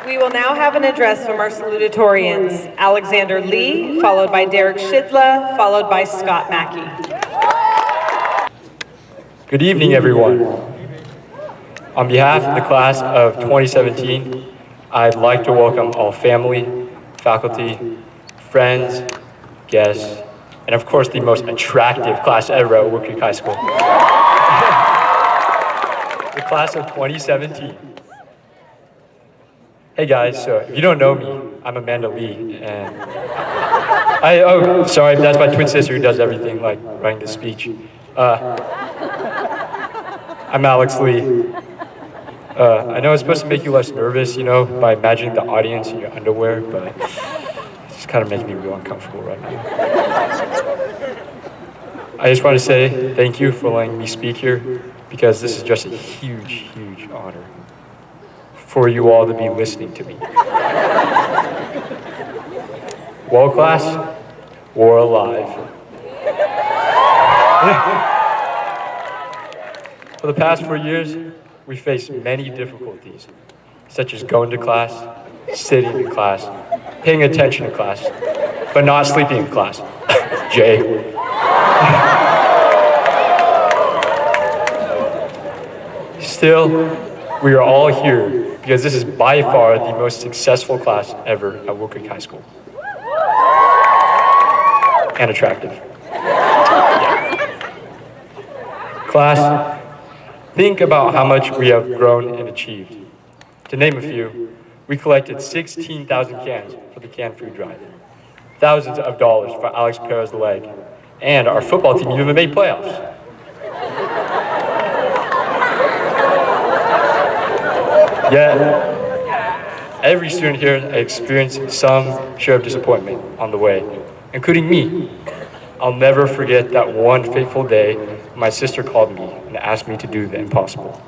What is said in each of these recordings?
We will now have an address from our salutatorians, Alexander Lee, followed by Derek Shidla, followed by Scott Mackey. Good evening, everyone. On behalf of the class of 2017, I'd like to welcome all family, faculty, friends, guests, and of course the most attractive class ever at Wood Creek High School. The class of 2017. Hey guys, so if you don't know me, I'm Amanda Lee, and sorry, that's my twin sister who does everything, like writing the speech. I'm Alex Lee. I know it's supposed to make you less nervous, you know, by imagining the audience in your underwear, but it just kind of makes me real uncomfortable right now. I just want to say thank you for letting me speak here, because this is just a huge, huge honor for you all to be listening to me. Well, class, we're alive. For the past 4 years, we faced many difficulties, such as going to class, sitting in class, paying attention in class, but not sleeping in class. Jay. Still, we are all here because this is by far the most successful class ever at Wood Creek High School. And attractive. Yeah. Class, think about how much we have grown and achieved. To name a few, we collected 16,000 cans for the canned food drive, thousands of dollars for Alex Perez's leg, and our football team even made playoffs. Yet, every student here experienced some share of disappointment on the way, including me. I'll never forget that one fateful day when my sister called me and asked me to do the impossible.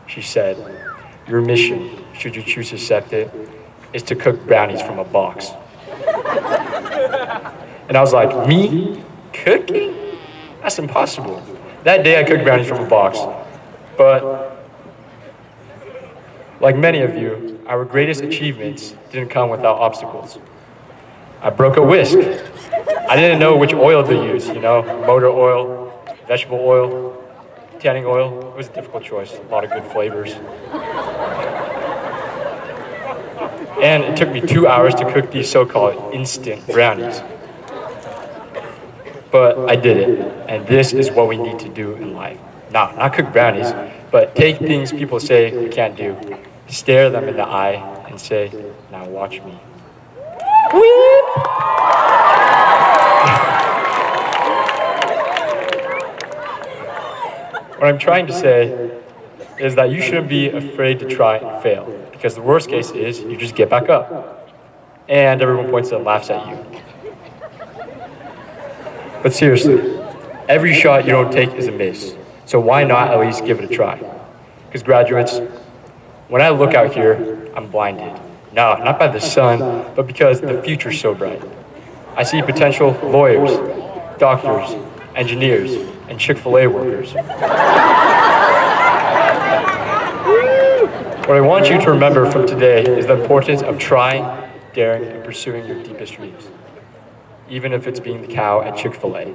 She said, "Your mission, should you choose to accept it, is to cook brownies from a box." And I was like, me? Cooking? That's impossible. That day I cooked brownies from a box. But like many of you, our greatest achievements didn't come without obstacles. I broke a whisk. I didn't know which oil to use, you know, motor oil, vegetable oil, tanning oil. It was a difficult choice, a lot of good flavors. And it took me 2 hours to cook these so-called instant brownies. But I did it, and this is what we need to do in life. Not cook brownies, but take things people say we can't do, stare them in the eye, and say, "Now watch me." What I'm trying to say is that you shouldn't be afraid to try and fail, because the worst case is you just get back up, and everyone points and laughs at you. But seriously, every shot you don't take is a miss, so why not at least give it a try? Because graduates, when I look out here, I'm blinded. No, not by the sun, but because the future's so bright. I see potential lawyers, doctors, engineers, and Chick-fil-A workers. What I want you to remember from today is the importance of trying, daring, and pursuing your deepest dreams, even if it's being the cow at Chick-fil-A.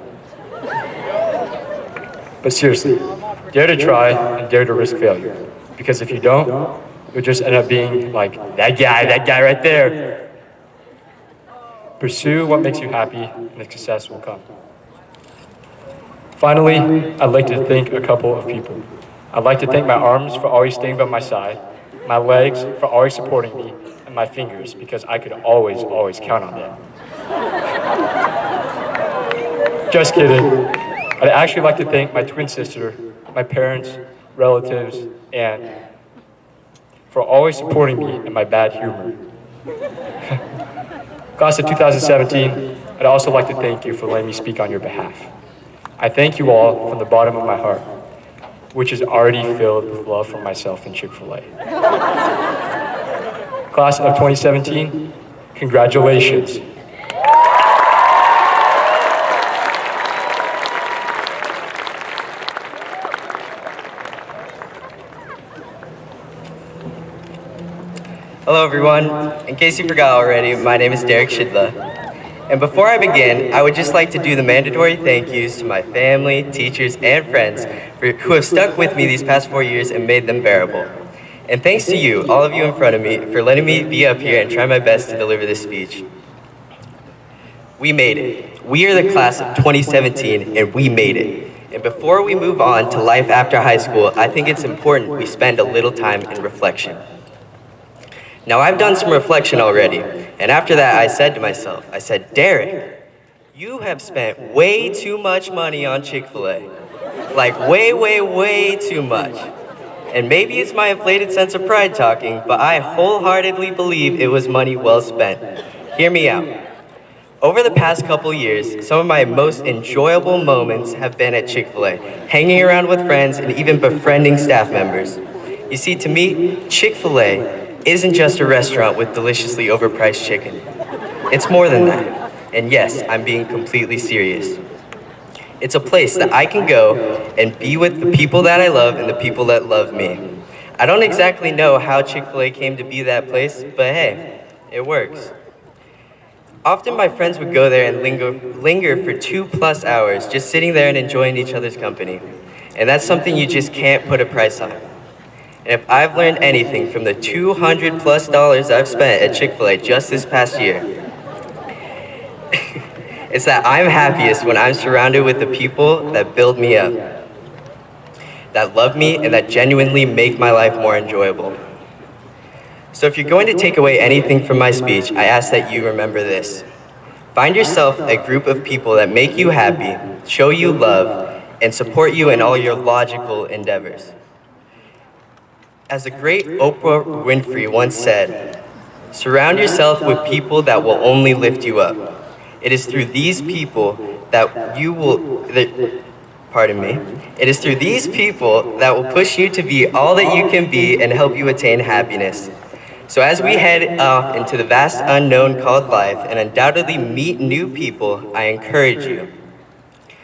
But seriously, dare to try and dare to risk failure, because if you don't, you'll just end up being like that guy right there. Pursue what makes you happy, and the success will come. Finally, I'd like to thank a couple of people. I'd like to thank my arms for always staying by my side, my legs for always supporting me, and my fingers because I could always count on them. Just kidding. I'd actually like to thank my twin sister, my parents, relatives, and for always supporting me in my bad humor. Class of 2017, I'd also like to thank you for letting me speak on your behalf. I thank you all from the bottom of my heart, which is already filled with love for myself and Chick-fil-A. Class of 2017, congratulations. Hello everyone. In case you forgot already, my name is Derek Shidla. And before I begin, I would just like to do the mandatory thank yous to my family, teachers, and friends who have stuck with me these past 4 years and made them bearable. And thanks to you, all of you in front of me, for letting me be up here and try my best to deliver this speech. We made it. We are the class of 2017, and we made it. And before we move on to life after high school, I think it's important we spend a little time in reflection. Now, I've done some reflection already, and after that, I said to myself, Derek, you have spent way too much money on Chick-fil-A. Like, way too much. And maybe it's my inflated sense of pride talking, but I wholeheartedly believe it was money well spent. Hear me out. Over the past couple years, some of my most enjoyable moments have been at Chick-fil-A, hanging around with friends and even befriending staff members. You see, to me, Chick-fil-A isn't just a restaurant with deliciously overpriced chicken. It's more than that. And yes, I'm being completely serious. It's a place that I can go and be with the people that I love and the people that love me. I don't exactly know how Chick-fil-A came to be that place, but hey, it works. Often my friends would go there and linger for 2+ hours, just sitting there and enjoying each other's company. And that's something you just can't put a price on. And if I've learned anything from the $200+ I've spent at Chick-fil-A just this past year, it's that I'm happiest when I'm surrounded with the people that build me up, that love me, and that genuinely make my life more enjoyable. So if you're going to take away anything from my speech, I ask that you remember this. Find yourself a group of people that make you happy, show you love, and support you in all your logical endeavors. As the great Oprah Winfrey once said, surround yourself with people that will only lift you up. It is through these people that you will, It is through these people that will push you to be all that you can be and help you attain happiness. So as we head off into the vast unknown called life and undoubtedly meet new people, I encourage you.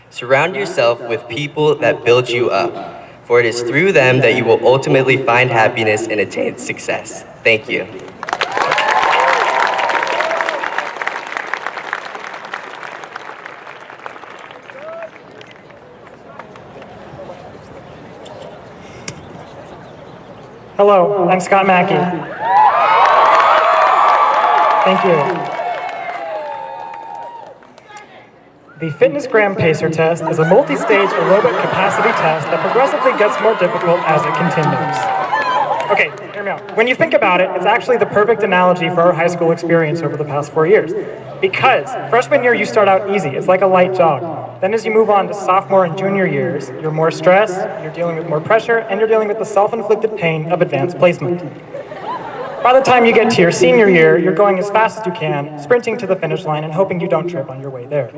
Surround yourself with people that build you up, for it is through them that you will ultimately find happiness and attain success. Thank you. Hello, I'm Scott Mackey. Thank you. The Fitness Gram Pacer test is a multi-stage aerobic capacity test that progressively gets more difficult as it continues. Okay, hear me out. When you think about it, it's actually the perfect analogy for our high school experience over the past 4 years. Because freshman year, you start out easy. It's like a light jog. Then as you move on to sophomore and junior years, you're more stressed, you're dealing with more pressure, and you're dealing with the self-inflicted pain of advanced placement. By the time you get to your senior year, you're going as fast as you can, sprinting to the finish line and hoping you don't trip on your way there.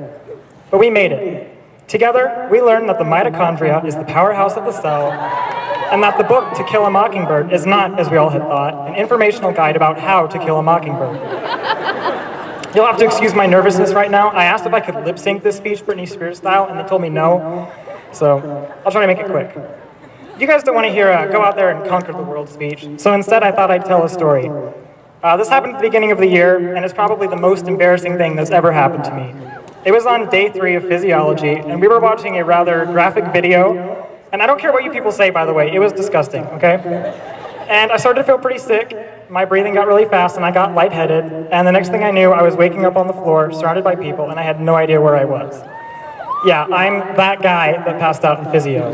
But we made it. Together, we learned that the mitochondria is the powerhouse of the cell, and that the book To Kill a Mockingbird is not, as we all had thought, an informational guide about how to kill a mockingbird. You'll have to excuse my nervousness right now. I asked if I could lip sync this speech Britney Spears style, and they told me no. So I'll try to make it quick. You guys don't want to hear a go out there and conquer the world speech, so instead I thought I'd tell a story. This happened at the beginning of the year, and it's probably the most embarrassing thing that's ever happened to me. It was on day 3 of physiology, and we were watching a rather graphic video, and I don't care what you people say, by the way, it was disgusting, okay? And I started to feel pretty sick, my breathing got really fast, and I got lightheaded, and the next thing I knew, I was waking up on the floor, surrounded by people, and I had no idea where I was. Yeah, I'm that guy that passed out in physio.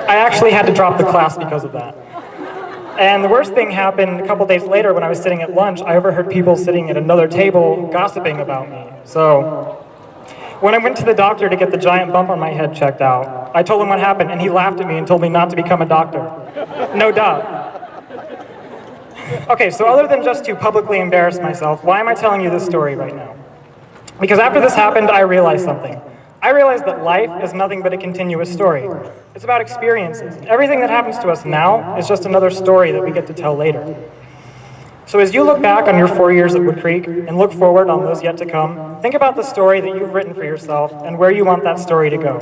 I actually had to drop the class because of that. And the worst thing happened a couple days later when I was sitting at lunch. I overheard people sitting at another table gossiping about me. So when I went to the doctor to get the giant bump on my head checked out, I told him what happened, and he laughed at me and told me not to become a doctor. No doubt. Okay, so other than just to publicly embarrass myself, why am I telling you this story right now? Because after this happened, I realized something. I realized that life is nothing but a continuous story. It's about experiences. Everything that happens to us now is just another story that we get to tell later. So as you look back on your 4 years at Wood Creek and look forward on those yet to come, think about the story that you've written for yourself and where you want that story to go.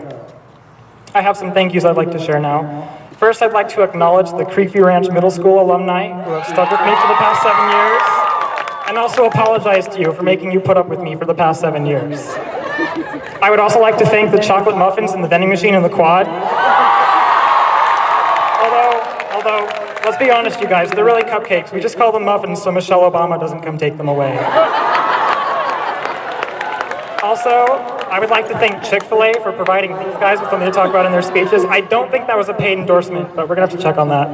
I have some thank yous I'd like to share now. First, I'd like to acknowledge the Creekview Ranch Middle School alumni who have stuck with me for the past 7 years, and also apologize to you for making you put up with me for the past 7 years. I would also like to thank the chocolate muffins in the vending machine in the quad. Although, let's be honest, you guys, they're really cupcakes. We just call them muffins so Michelle Obama doesn't come take them away. Also, I would like to thank Chick-fil-A for providing these guys with something to talk about in their speeches. I don't think that was a paid endorsement, but we're gonna have to check on that.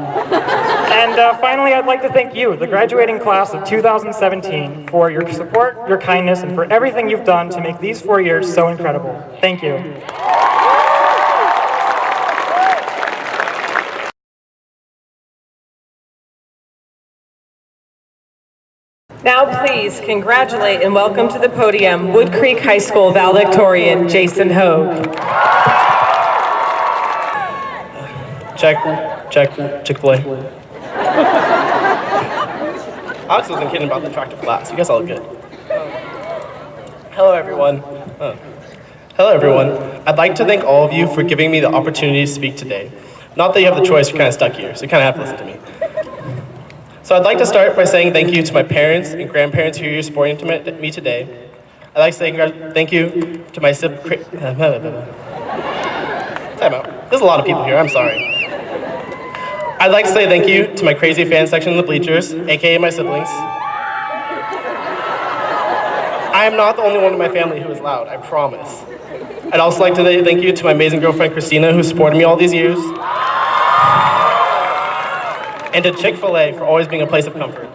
And finally, I'd like to thank you, the graduating class of 2017, for your support, your kindness, and for everything you've done to make these 4 years so incredible. Thank you. Now please congratulate and welcome to the podium Wood Creek High School valedictorian Jason Hogue. Check, Chick-fil-A. Alex wasn't kidding about the attractive class. You guys all look good. Hello, everyone. Hello, everyone. I'd like to thank all of you for giving me the opportunity to speak today. Not that you have the choice, you're kind of stuck here, so you kind of have to listen to me. So I'd like to start by saying thank you to my parents and grandparents who are supporting me today. I'd like to say thank you to my siblings. Time out. There's a lot of people here, I'm sorry. I'd like to say thank you to my crazy fan section in the bleachers, aka my siblings. I am not the only one in my family who is loud, I promise. I'd also like to say thank you to my amazing girlfriend Christina who supported me all these years. And to Chick-fil-A for always being a place of comfort.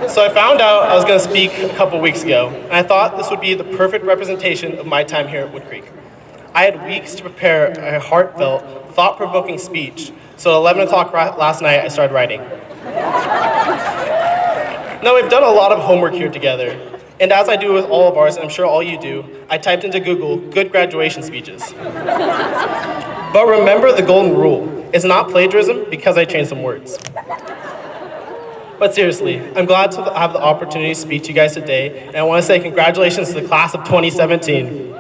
So I found out I was going to speak a couple weeks ago, and I thought this would be the perfect representation of my time here at Wood Creek. I had weeks to prepare a heartfelt, thought-provoking speech, so at 11 o'clock last night I started writing. Now we've done a lot of homework here together, and as I do with all of ours, and I'm sure all you do, I typed into Google, good graduation speeches. But remember the golden rule. It's not plagiarism because I changed some words. But seriously, I'm glad to have the opportunity to speak to you guys today, and I want to say congratulations to the class of 2017.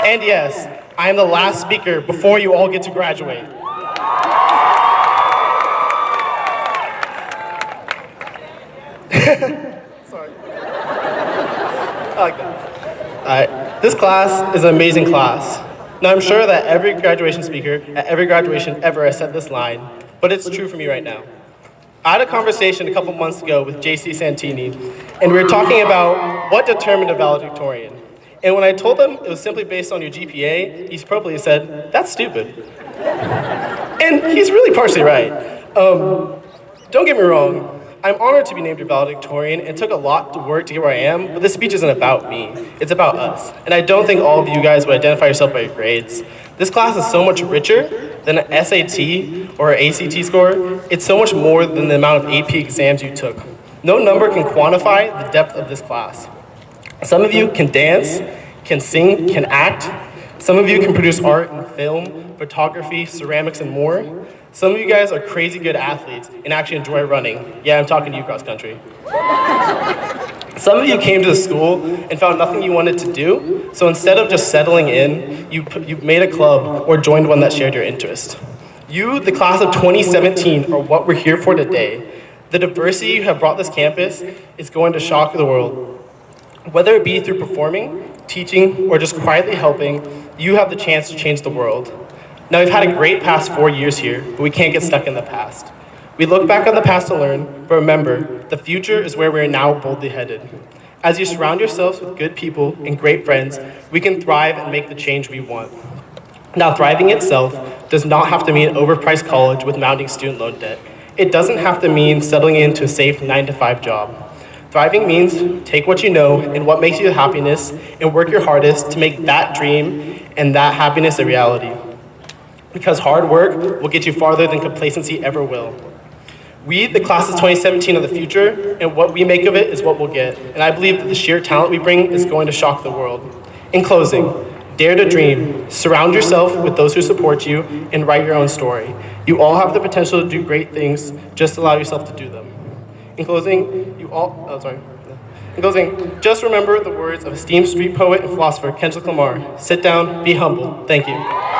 And yes, I am the last speaker before you all get to graduate. Sorry. I like that. All right, this class is an amazing class. Now, I'm sure that every graduation speaker at every graduation ever has said this line, but it's true for me right now. I had a conversation a couple months ago with JC Santini, and we were talking about what determined a valedictorian. And when I told him it was simply based on your GPA, he probably said, that's stupid. And he's really partially right. Don't get me wrong. I'm honored to be named your valedictorian, and it took a lot to work to get where I am, but this speech isn't about me, it's about us. And I don't think all of you guys would identify yourself by your grades. This class is so much richer than an SAT or an ACT score. It's so much more than the amount of AP exams you took. No number can quantify the depth of this class. Some of you can dance, can sing, can act. Some of you can produce art and film, photography, ceramics, and more. Some of you guys are crazy good athletes and actually enjoy running. Yeah, I'm talking to you cross country. Some of you came to the school and found nothing you wanted to do, so instead of just settling in, you made a club or joined one that shared your interest. You, the class of 2017, are what we're here for today. The diversity you have brought this campus is going to shock the world. Whether it be through performing, teaching, or just quietly helping, you have the chance to change the world. Now, we've had a great past 4 years here, but we can't get stuck in the past. We look back on the past to learn, but remember, the future is where we are now boldly headed. As you surround yourselves with good people and great friends, we can thrive and make the change we want. Now, thriving itself does not have to mean overpriced college with mounting student loan debt. It doesn't have to mean settling into a safe 9-to-5 job. Thriving means take what you know and what makes you the happiness and work your hardest to make that dream and that happiness a reality. Because hard work will get you farther than complacency ever will. We, the class of 2017, are the future, and what we make of it is what we'll get. And I believe that the sheer talent we bring is going to shock the world. In closing, dare to dream, surround yourself with those who support you, and write your own story. You all have the potential to do great things, just allow yourself to do them. In closing, just remember the words of esteemed street poet and philosopher Kendrick Lamar. Sit down, be humble. Thank you.